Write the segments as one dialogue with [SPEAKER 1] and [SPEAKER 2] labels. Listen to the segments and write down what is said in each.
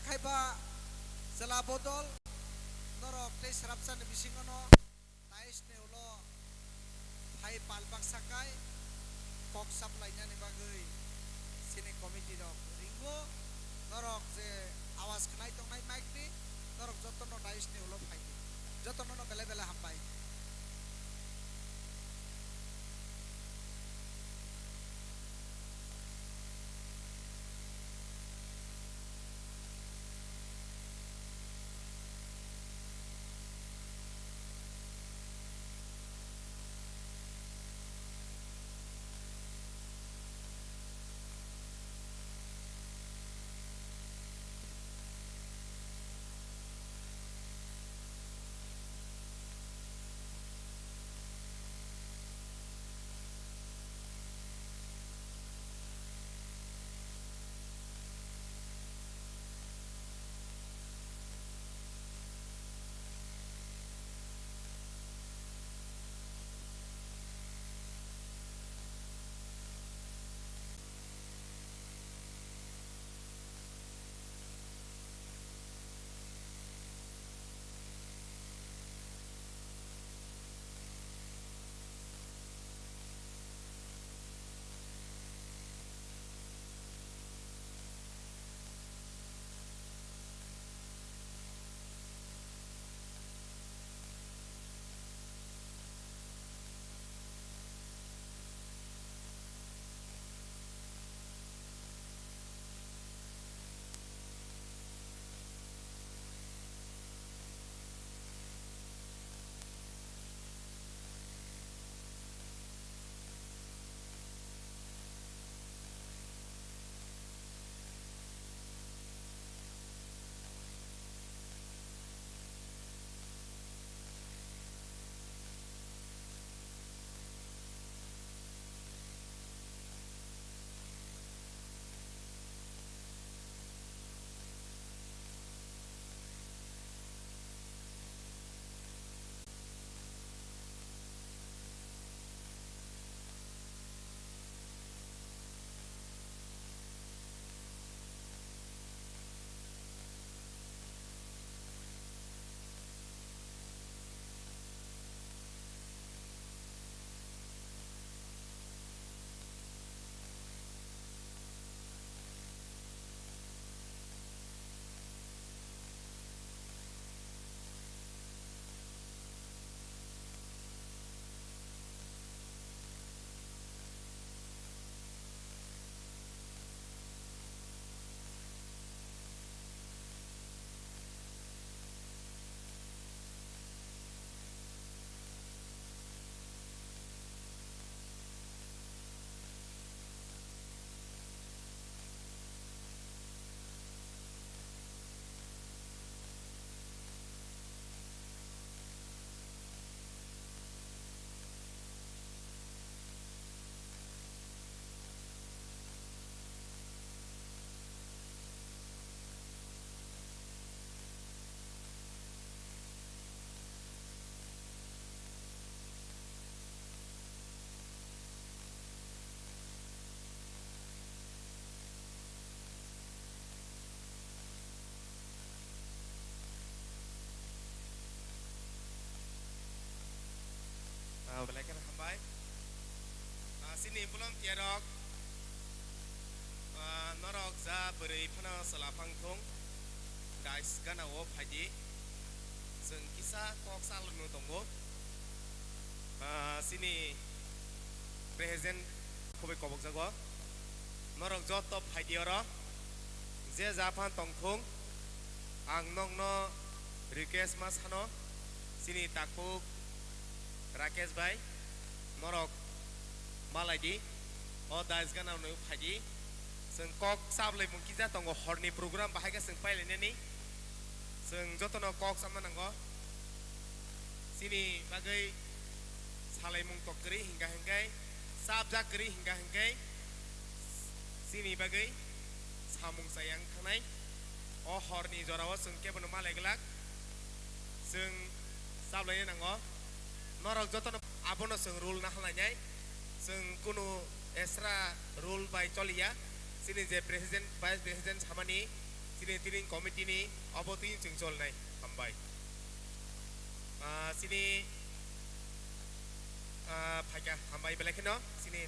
[SPEAKER 1] khaiba jala bodol norok tei srapsan bisingono tais neulo hai palbak sakai kok supply ni bagai sini committee rok ringo norok je awas khnai tongnai mic ni norok jotono tais neulo phai jotono no bele bele hambai
[SPEAKER 2] Belakan hambai. Sini belum tiarok. Norok za beri pana salapang thong. Dais gana wop haji. Seng kisah kok salun tonggo. Sini present kobe kobok jago. Norok jotop haji ora. Je zapan tongthong. Ang nong no request mas hano. Sini takuk Rakesh bhai norok malagi o dais gana no phaji seng kok sablai mungkiza tongo horni program bahaga seng paile neni seng jotono kok samna nango sini bagai salai mung tokri hingga hinggai sabja kri hingga hinggai sini bagai samung sayang thanai o horni jorawa seng ke bono malai gelak seng sablai nango norok jotono abono seng rule nah lanyai seng kuno extra rule by cholia sini je president vice president samani sini tiring komiti ni abotin cengcol nai hambai sini phaika hambai belakino sini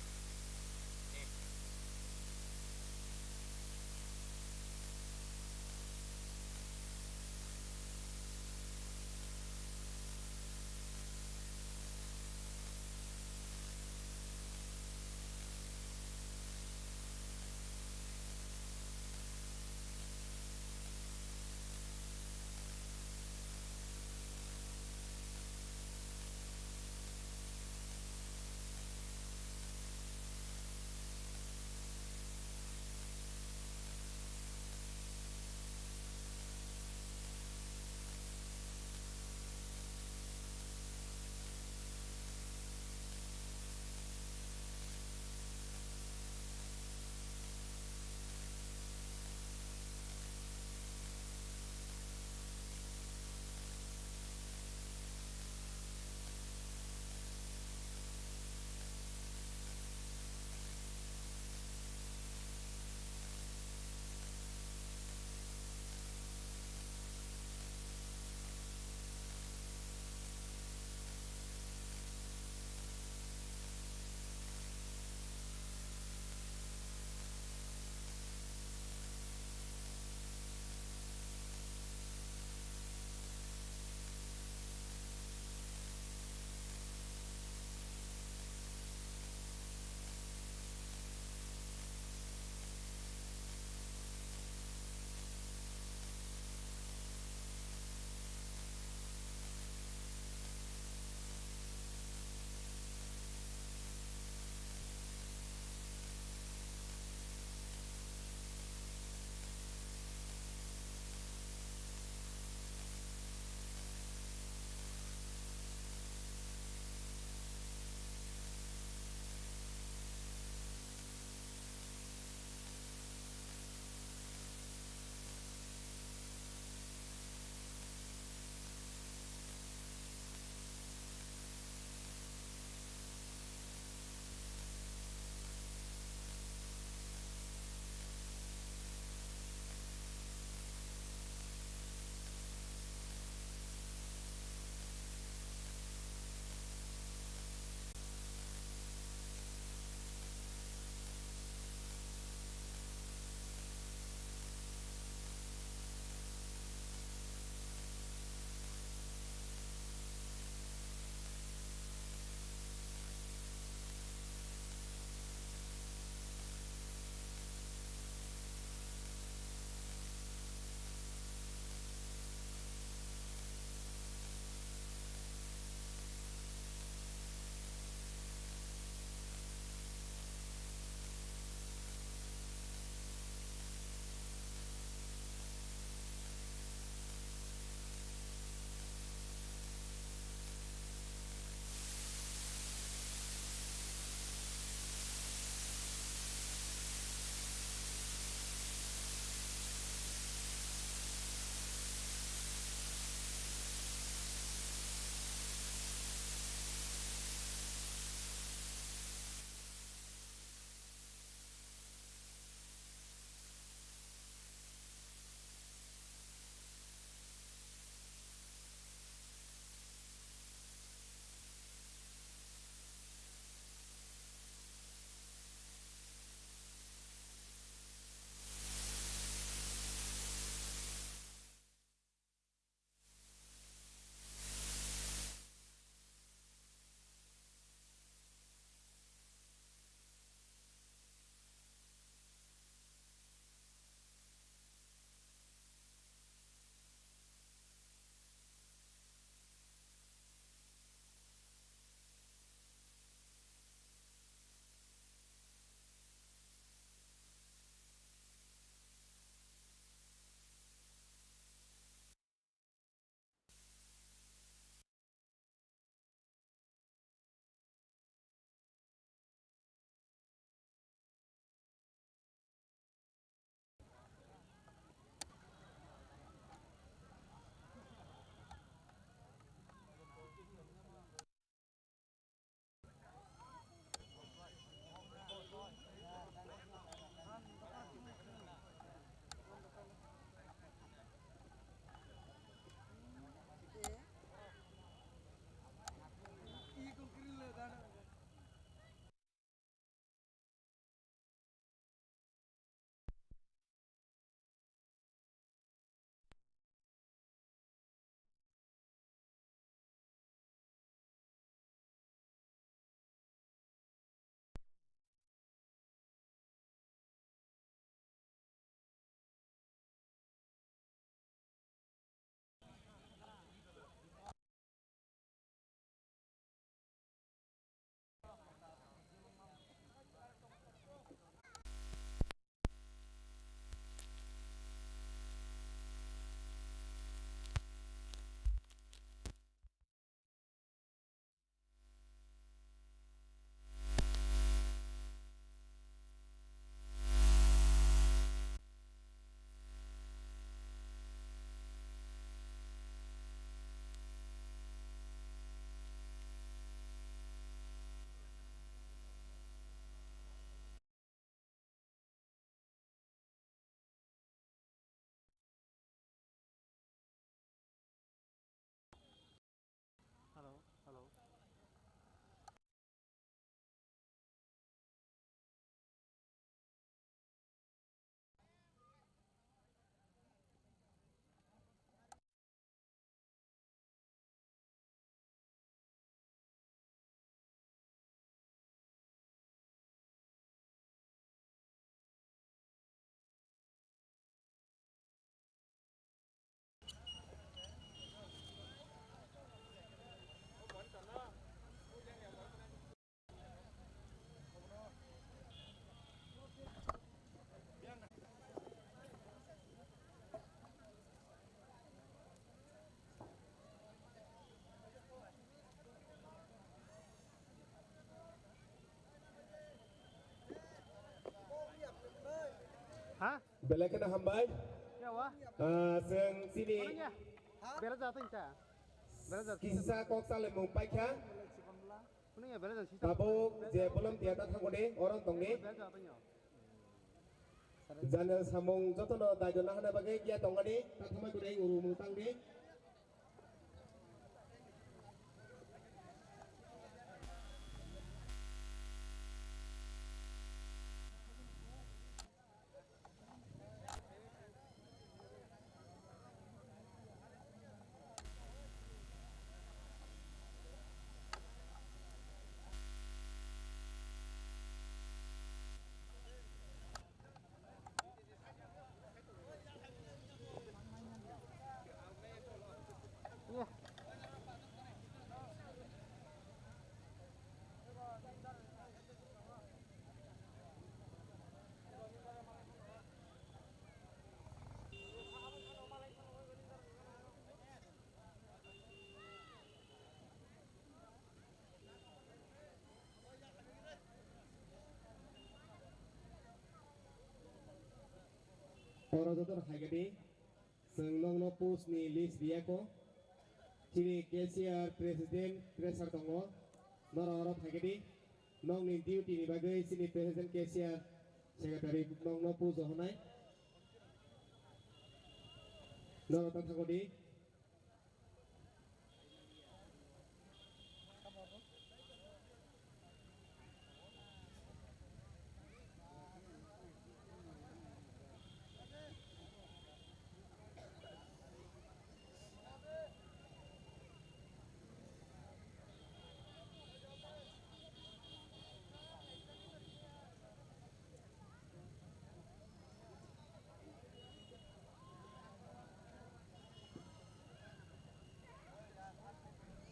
[SPEAKER 3] Belakang hambai.
[SPEAKER 4] Ya wah.
[SPEAKER 3] Seng sini.
[SPEAKER 4] Orangnya. Beres jatuh inca. Beres jatuh.
[SPEAKER 3] Kisah kok saling membaikkan.
[SPEAKER 4] Orangnya beres jatuh.
[SPEAKER 3] Tabuk je belum tiada tanggung orang tongni.
[SPEAKER 4] Beres jatuhnya.
[SPEAKER 3] Jana samung jotono dajona hana bagai kia tongani. Tatama kudai uru mutang ni.
[SPEAKER 4] Iya.
[SPEAKER 3] Orang jotor hagadi. Seng nong no pus ni list dia ko. Ciri KCR Presiden Presar Tongo Nororop Hagedi Nong ni duty ni bagai sini Presiden KCR Secretary Nong Nopu Zohonai Norotan Hagodi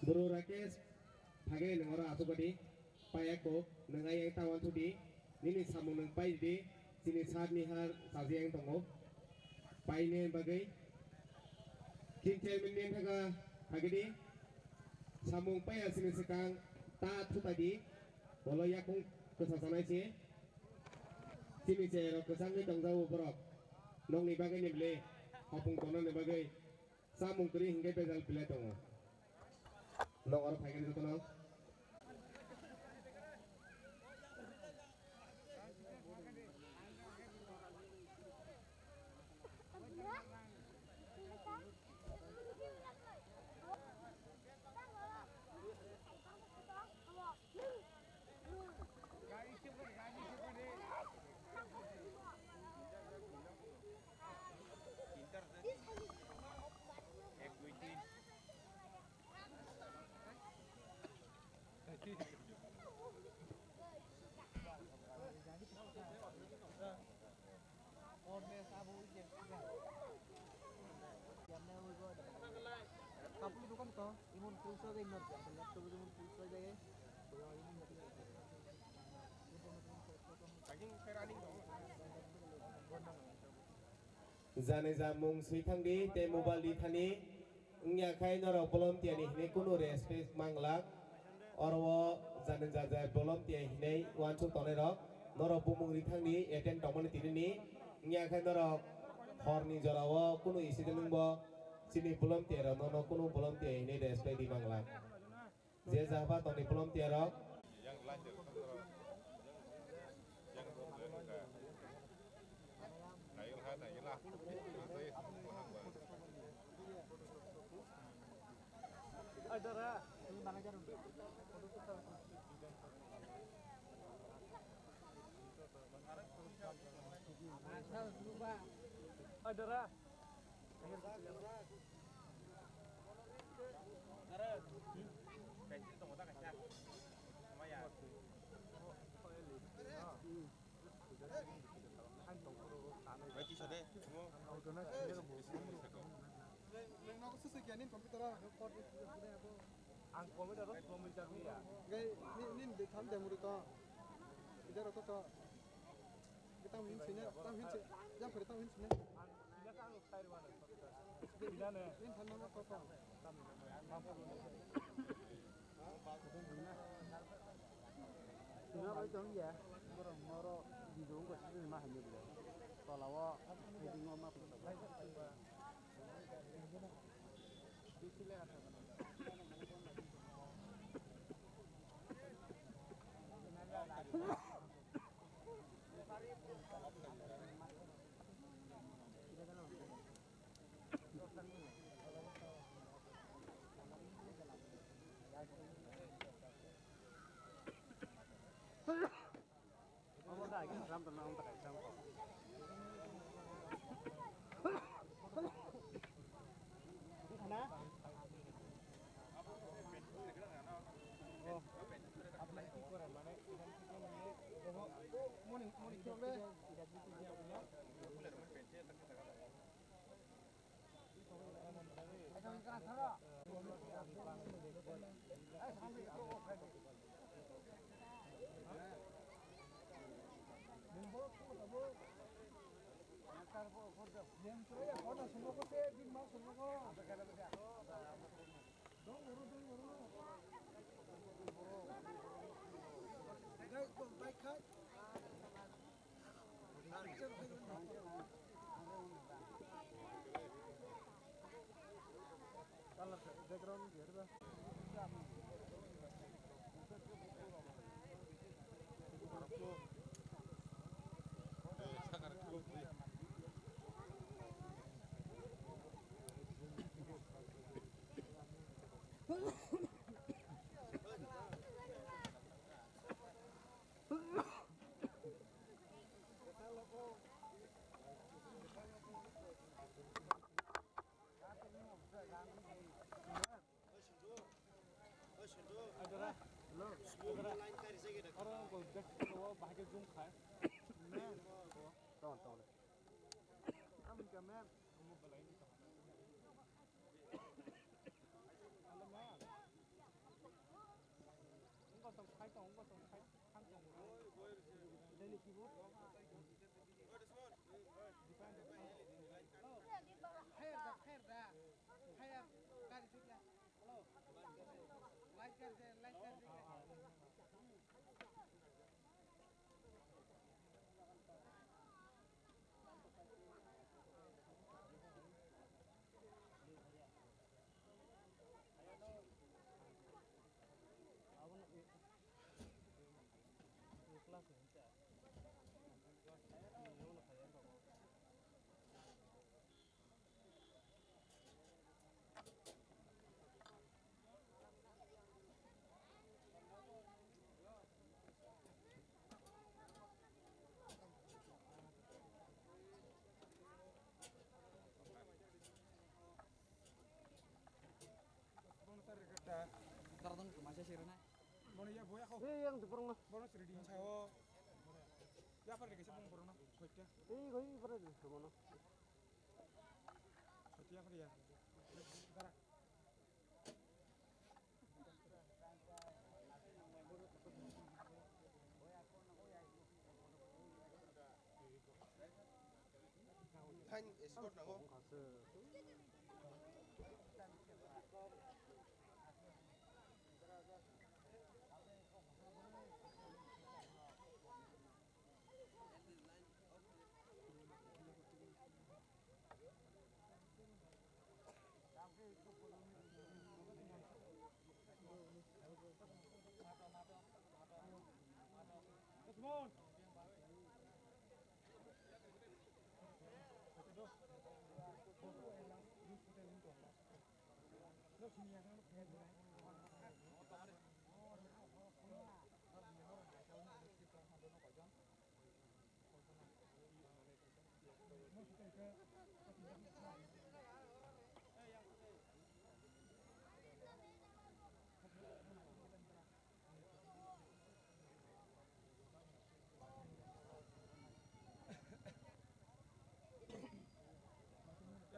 [SPEAKER 3] Bro Rakesh Pagai nengora asukadi Payako nengai yang tawan tudi Nini samung neng pai di Sini saat nihar sazi yang tongo Pai ne bagai Kintel minin haga Hagedi Samung pai sini sekang Ta tu tadi Walau yakung kesasanai sih Sini cero kesangi tongzau berok Nong ni bagai ni beli Hapung tonan ni bagai Samung keri hingga pedal pilih tongo Nong orang pengen itu nong.
[SPEAKER 4] Kapu itu kan toh imun pulsa deh nor, laptop itu imun pulsa deh.
[SPEAKER 3] Zane zamung suitang di te mobile di thani ngya khai norok bolom tiani hine kuno respect manglak orwo zane jaja bolom tiani hine wanchu tone rok norok bumung di thang di eten tomoni tini ni ngya khai norok horni jorawo kuno isi denungbo sini bolom tiara nono kuno bolom tiani hine respect di manglak je jahba toni bolom tiarok
[SPEAKER 5] yang lanjut yang hana yalah
[SPEAKER 4] Adara, ini mana jarum? Adara.
[SPEAKER 5] Berarti sudah semua.
[SPEAKER 1] Neng aku sesekianin komputer record itu aku.
[SPEAKER 4] Ang komputer terus mau mencari ya.
[SPEAKER 1] Gay ni di tham demo itu. Kita rokok to. Kita win sini, kita win sini. Yang kita win sini.
[SPEAKER 4] Tidak kan saya di mana? Tidak nih.
[SPEAKER 1] Win tham nama kok.
[SPEAKER 4] Tidak apa itu ya. Orang moro di dong kok sih mah hanya boleh. Tolawa heading ngomong Ông đại cái ram tầm ông tại sao background here ba orang ko back ko bahage zoom khay man ton ton am ka man mo balay ni alam na ungko tong khay tong kan tong dali keyboard khair da khair kari sikla hello like kar de Kartong masih sirna.
[SPEAKER 6] Bono ya boya kau.
[SPEAKER 4] Yang di perang.
[SPEAKER 6] Bono sering diincawo. Ya apa dikasih bung bono? Baiknya.
[SPEAKER 4] Goi pernah di mana?
[SPEAKER 6] Seperti apa dia? Sekarang.
[SPEAKER 5] Thanh export nào không?
[SPEAKER 6] Come on.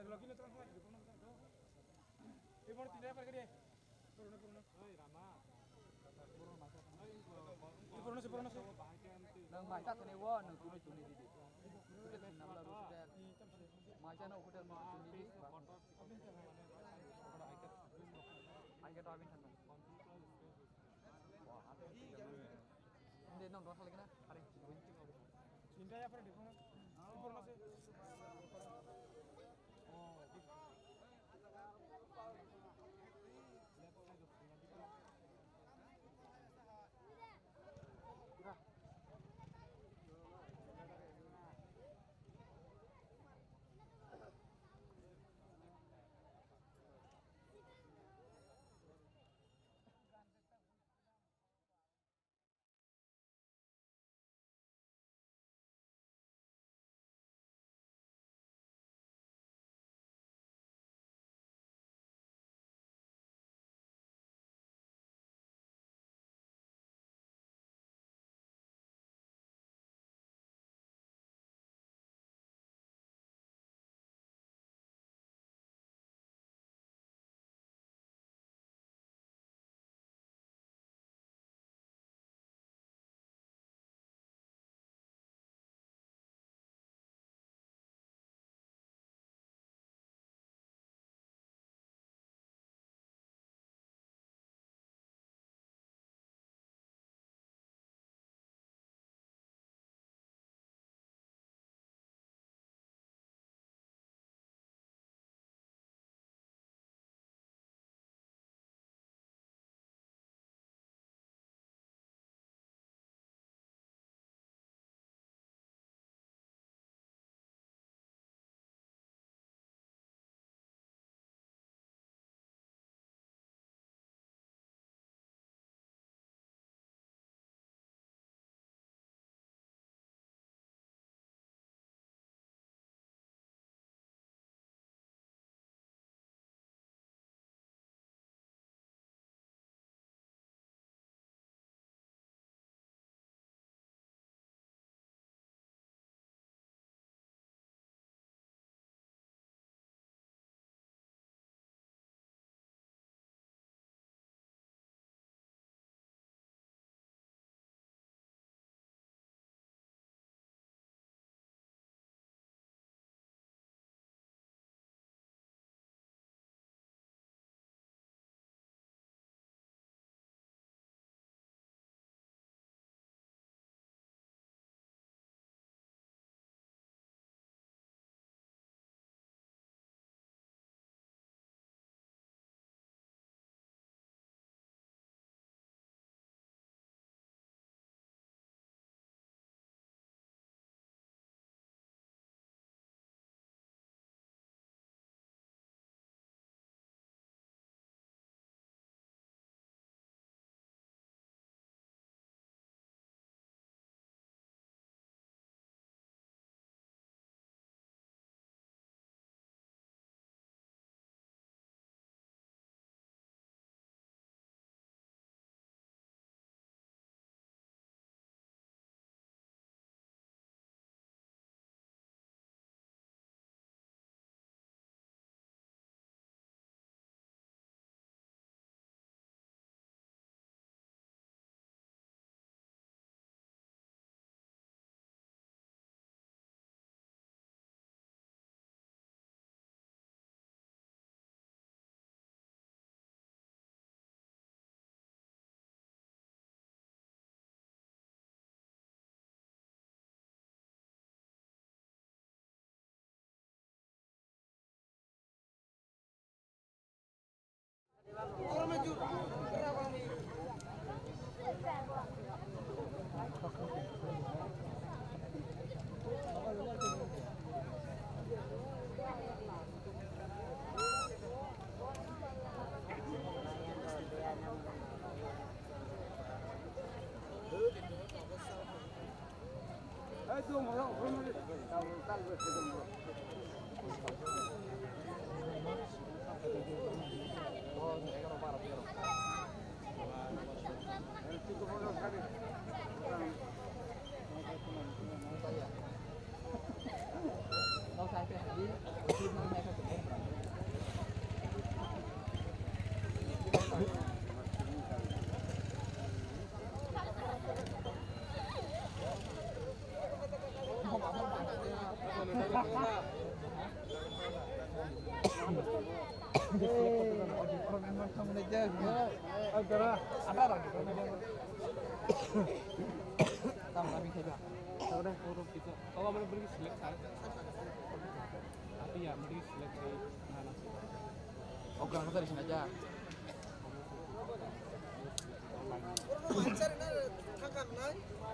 [SPEAKER 6] Ya lagi nih terang lagi, pernah tahu. Ibu tidak apa dia? Purna. Hei Rama. Purna masuk. Purna sih.
[SPEAKER 4] Nang masak ni wo nang tuni di. Kita namla hotel. Masak na hotel tuni di. Angkat awin kan. Wah, ini nang dua kali kena. Hari.
[SPEAKER 6] Cinta ya pernah di purna. Purna sih.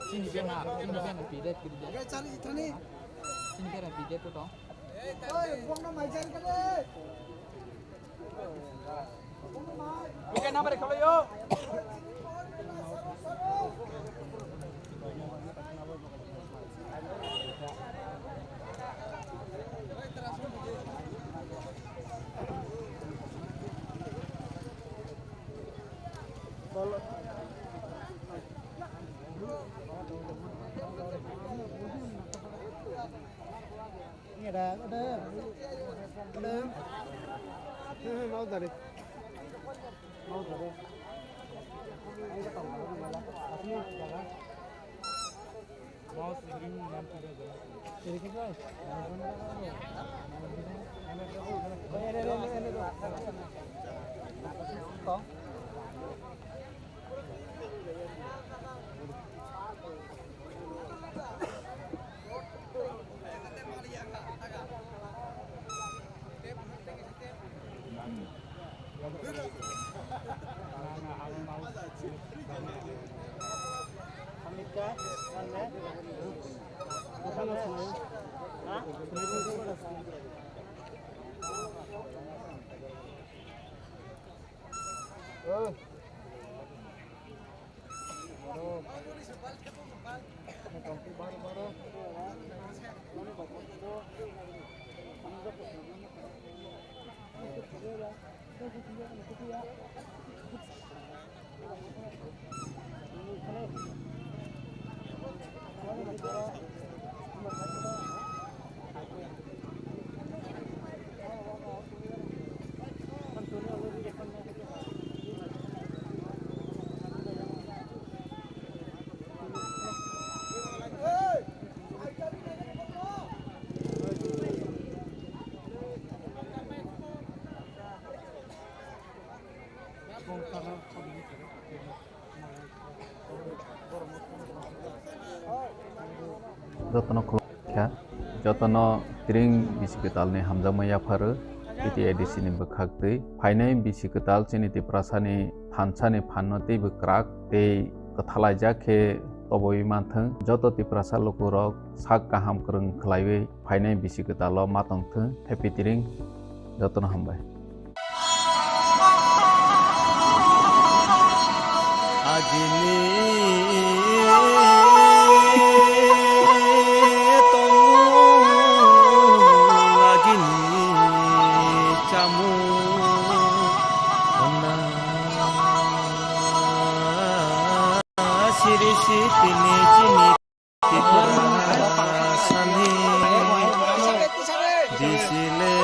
[SPEAKER 7] Sini biar nak pidat gitu je.
[SPEAKER 1] Cari itu nih.
[SPEAKER 7] Sini biar pidat tu toh.
[SPEAKER 1] Oi, buang nama cari kan deh.
[SPEAKER 7] Bukan nama dek kalau yo.
[SPEAKER 4] Mau dari.
[SPEAKER 8] Jotono khulkha jotono tiring bisikutal ni hamjamaya pharu iti edisi ni bukhak tui phainai bisikutal chini ti prasani thansani phanno tei bukrak tei kathalai khe toboi manthang joto ti prasa lokurok sak kaham krung khlaiwi phainai bisikutalo matongthang happy tiring jotono hambai
[SPEAKER 9] agini Bisini